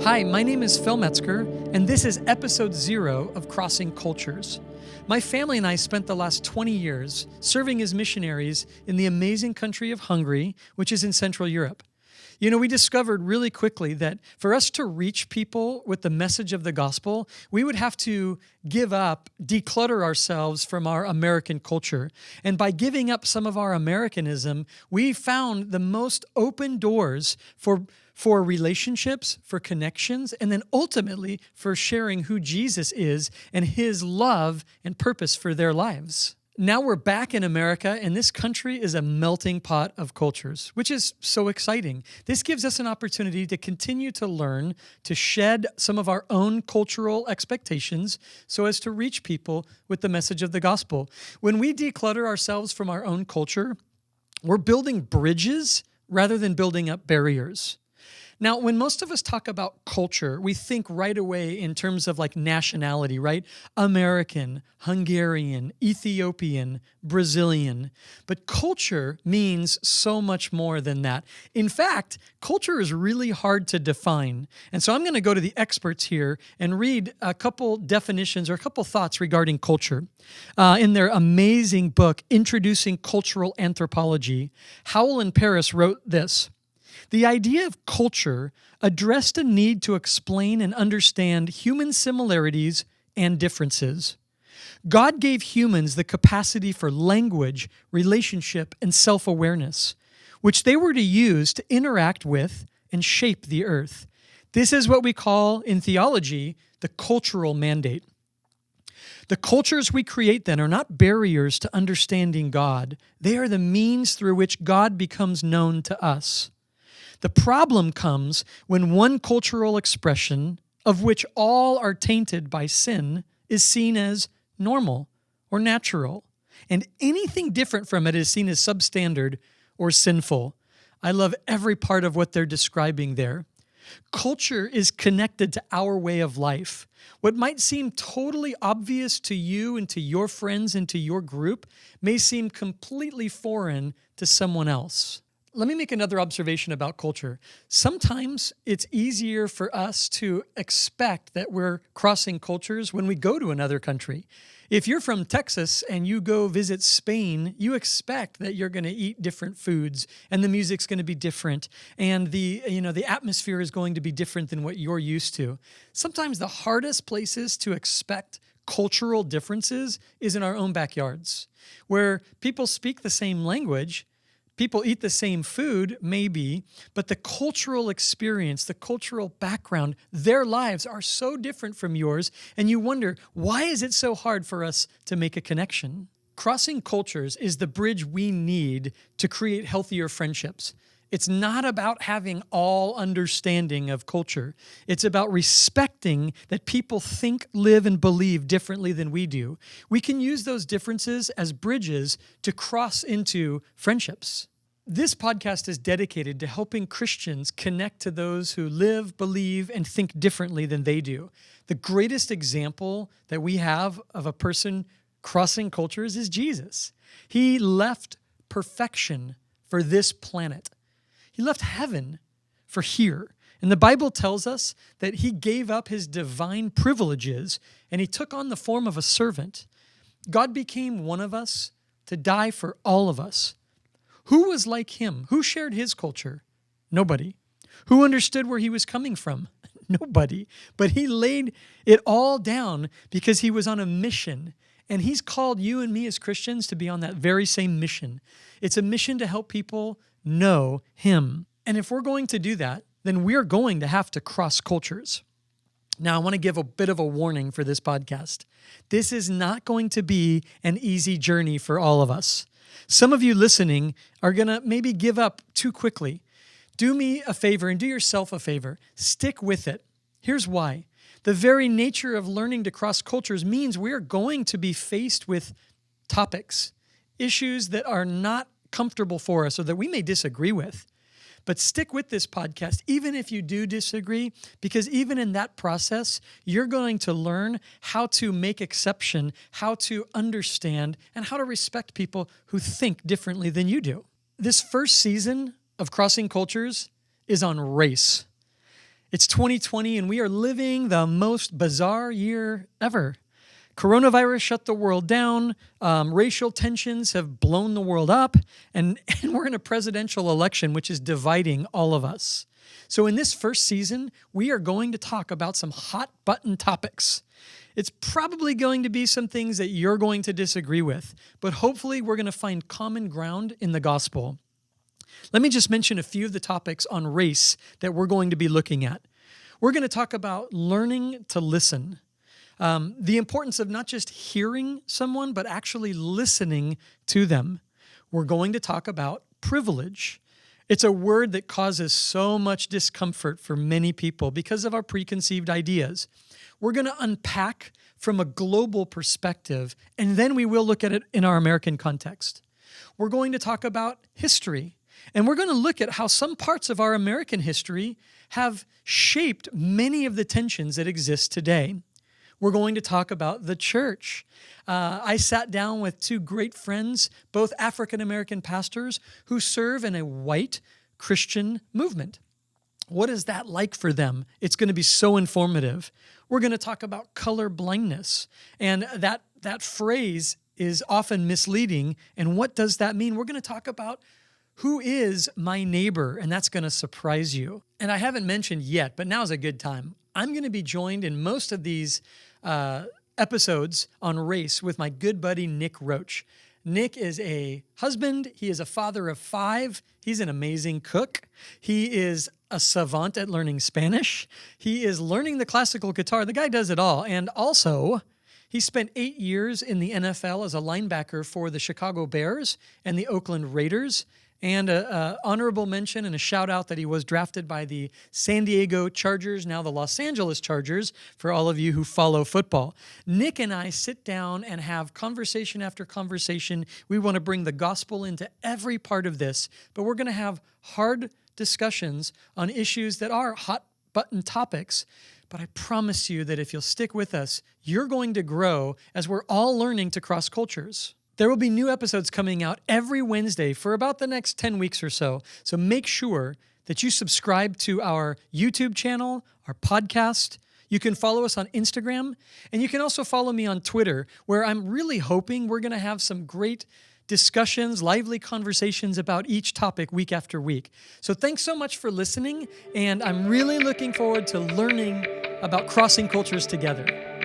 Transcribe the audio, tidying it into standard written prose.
Hi, my name is Phil Metzger, and this is episode 0 of Crossing Cultures. My family and I spent the last 20 years serving as missionaries in the amazing country of Hungary, which is in Central Europe. You know, we discovered really quickly that for us to reach people with the message of the gospel, we would have to give up, declutter ourselves from our American culture. And by giving up some of our Americanism, we found the most open doors for relationships, for connections, and then ultimately for sharing who Jesus is and his love and purpose for their lives. Now we're back in America, and this country is a melting pot of cultures, which is so exciting. This gives us an opportunity to continue to learn, to shed some of our own cultural expectations so as to reach people with the message of the gospel. When we declutter ourselves from our own culture, we're building bridges rather than building up barriers. Now, when most of us talk about culture, we think right away in terms of like nationality, right? American, Hungarian, Ethiopian, Brazilian. But culture means so much more than that. In fact, culture is really hard to define. And so I'm going to go to the experts here and read a couple definitions or a couple thoughts regarding culture. In their amazing book, Introducing Cultural Anthropology, Howell and Paris wrote this: "The idea of culture addressed a need to explain and understand human similarities and differences. God gave humans the capacity for language, relationship, and self-awareness, which they were to use to interact with and shape the earth. This is what we call, in theology, the cultural mandate. The cultures we create then are not barriers to understanding God. They are the means through which God becomes known to us. The problem comes when one cultural expression, of which all are tainted by sin, is seen as normal or natural, and anything different from it is seen as substandard or sinful." I love every part of what they're describing there. Culture is connected to our way of life. What might seem totally obvious to you and to your friends and to your group may seem completely foreign to someone else. Let me make another observation about culture. Sometimes it's easier for us to expect that we're crossing cultures when we go to another country. If you're from Texas and you go visit Spain, you expect that you're going to eat different foods and the music's going to be different and the atmosphere is going to be different than what you're used to. Sometimes the hardest places to expect cultural differences is in our own backyards, where people speak the same language. People eat the same food, maybe, but the cultural experience, the cultural background, their lives are so different from yours, and you wonder, why is it so hard for us to make a connection? Crossing cultures is the bridge we need to create healthier friendships. It's not about having all understanding of culture. It's about respecting that people think, live, and believe differently than we do. We can use those differences as bridges to cross into friendships. This podcast is dedicated to helping Christians connect to those who live, believe, and think differently than they do. The greatest example that we have of a person crossing cultures is Jesus. He left perfection for this planet. He left heaven for here. And the Bible tells us that he gave up his divine privileges and he took on the form of a servant. God became one of us to die for all of us. Who was like him? Who shared his culture? Nobody. Who understood where he was coming from? Nobody. But he laid it all down because he was on a mission. And he's called you and me as Christians to be on that very same mission. It's a mission to help people know him. And if we're going to do that, then we're going to have to cross cultures. Now, I want to give a bit of a warning for this podcast. This is not going to be an easy journey for all of us. Some of you listening are going to maybe give up too quickly. Do me a favor and do yourself a favor. Stick with it. Here's why. The very nature of learning to cross cultures means we're going to be faced with topics, issues that are not comfortable for us or that we may disagree with. But stick with this podcast, even if you do disagree, because even in that process, you're going to learn how to make exception, how to understand, and how to respect people who think differently than you do. This first season of Crossing Cultures is on race. It's 2020 and we are living the most bizarre year ever. Coronavirus shut the world down, racial tensions have blown the world up, and we're in a presidential election which is dividing all of us. So in this first season, we are going to talk about some hot button topics. It's probably going to be some things that you're going to disagree with, but hopefully we're going to find common ground in the gospel. Let me just mention a few of the topics on race that we're going to be looking at. We're going to talk about learning to listen, the importance of not just hearing someone, but actually listening to them. We're going to talk about privilege. It's a word that causes so much discomfort for many people because of our preconceived ideas. We're going to unpack from a global perspective, and then we will look at it in our American context. We're going to talk about history. And we're going to look at how some parts of our American history have shaped many of the tensions that exist today. We're going to talk about the church. I sat down with two great friends, both African-American pastors who serve in a white Christian movement. What is that like for them? It's going to be so informative. We're going to talk about color blindness, and that phrase is often misleading. And what does that mean? We're going to talk about who is my neighbor, and that's going to surprise you. And I haven't mentioned yet, but now's a good time. I'm going to be joined in most of these episodes on race with my good buddy, Nick Roach. Nick is a husband. He is a father of 5. He's an amazing cook. He is a savant at learning Spanish. He is learning the classical guitar. The guy does it all. And also, he spent 8 years in the NFL as a linebacker for the Chicago Bears and the Oakland Raiders. And an honorable mention and a shout out that he was drafted by the San Diego Chargers, now the Los Angeles Chargers, for all of you who follow football. Nick and I sit down and have conversation after conversation. We want to bring the gospel into every part of this, but we're going to have hard discussions on issues that are hot button topics. But I promise you that if you'll stick with us, you're going to grow as we're all learning to cross cultures. There will be new episodes coming out every Wednesday for about the next 10 weeks or so. So make sure that you subscribe to our YouTube channel, our podcast. You can follow us on Instagram, and you can also follow me on Twitter, where I'm really hoping we're going to have some great discussions, lively conversations about each topic week after week. So thanks so much for listening, and I'm really looking forward to learning about crossing cultures together.